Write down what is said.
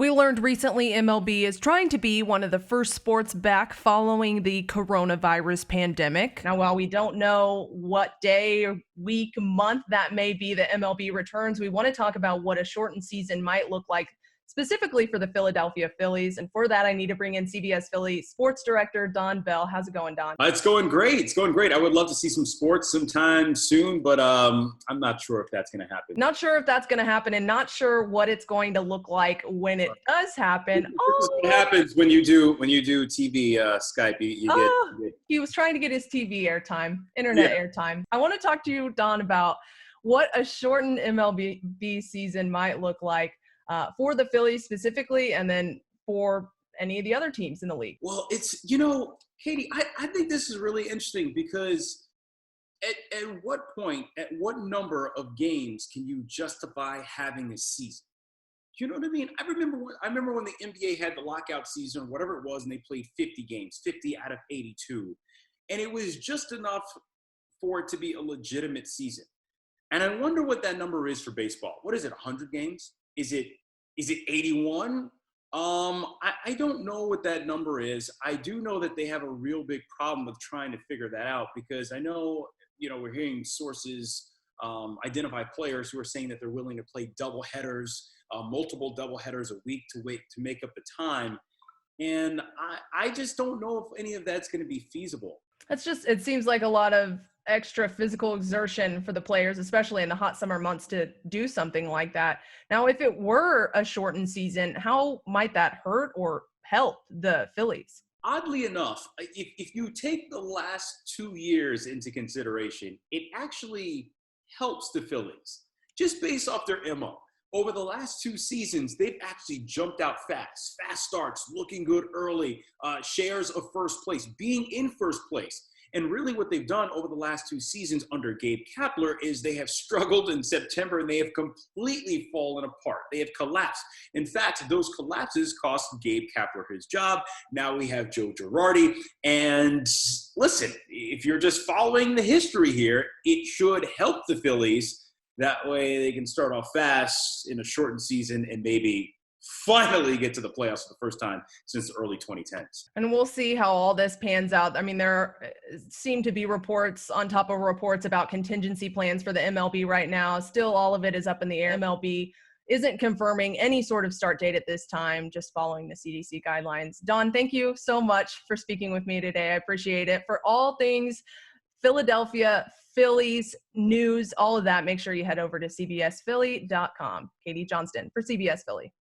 We learned recently MLB is trying to be one of the first sports back following the coronavirus pandemic. Now, while we don't know what day, week, month that may be that MLB returns, we want to talk about what a shortened season might look like specifically for the Philadelphia Phillies. And for that, I need to bring in CBS Philly sports director Don Bell. How's it going, Don? It's going great. It's going great. I would love to see some sports sometime soon, but I'm not sure if that's going to happen. Not sure if that's going to happen, and not sure what it's going to look like when it does happen. What happens when you do TV Skype? He was trying to get his TV airtime, internet airtime. I want to talk to you, Don, about what a shortened MLB season might look like for the Phillies specifically, and then for any of the other teams in the league. Well, it's, Katie, I think this is really interesting because at what point, at what number of games can you justify having a season? You know what I mean? I remember when the NBA had the lockout season, whatever it was, and they played 50 games, 50 out of 82. And it was just enough for it to be a legitimate season. And I wonder what that number is for baseball. What is it, 100 games? Is it 81? I don't know what that number is. I do know that they have a real big problem with trying to figure that out because I know, we're hearing sources identify players who are saying that they're willing to play double headers, multiple double headers a week to make up the time. And I just don't know if any of that's going to be feasible. It seems like a lot of extra physical exertion for the players, especially in the hot summer months, to do something like that. Now, if it were a shortened season, how might that hurt or help the Phillies? Oddly enough, if you take the last 2 years into consideration, it actually helps the Phillies just based off their MO. Over the last 2 seasons, they've actually jumped out fast starts, looking good early, shares of first place, being in first place. And really what they've done over the last 2 seasons under Gabe Kapler is they have struggled in September and they have completely fallen apart. They have collapsed. In fact, those collapses cost Gabe Kapler his job. Now we have Joe Girardi. And listen, if you're just following the history here, it should help the Phillies. That way they can start off fast in a shortened season and maybe finally get to the playoffs for the first time since the early 2010s. And we'll see how all this pans out. I mean, there seem to be reports on top of reports about contingency plans for the MLB right now. Still, all of it is up in the air. MLB isn't confirming any sort of start date at this time, just following the CDC guidelines. Don, thank you so much for speaking with me today. I appreciate it. For all things Philadelphia Phillies news, all of that, make sure you head over to cbsphilly.com. Katie Johnston for CBS Philly.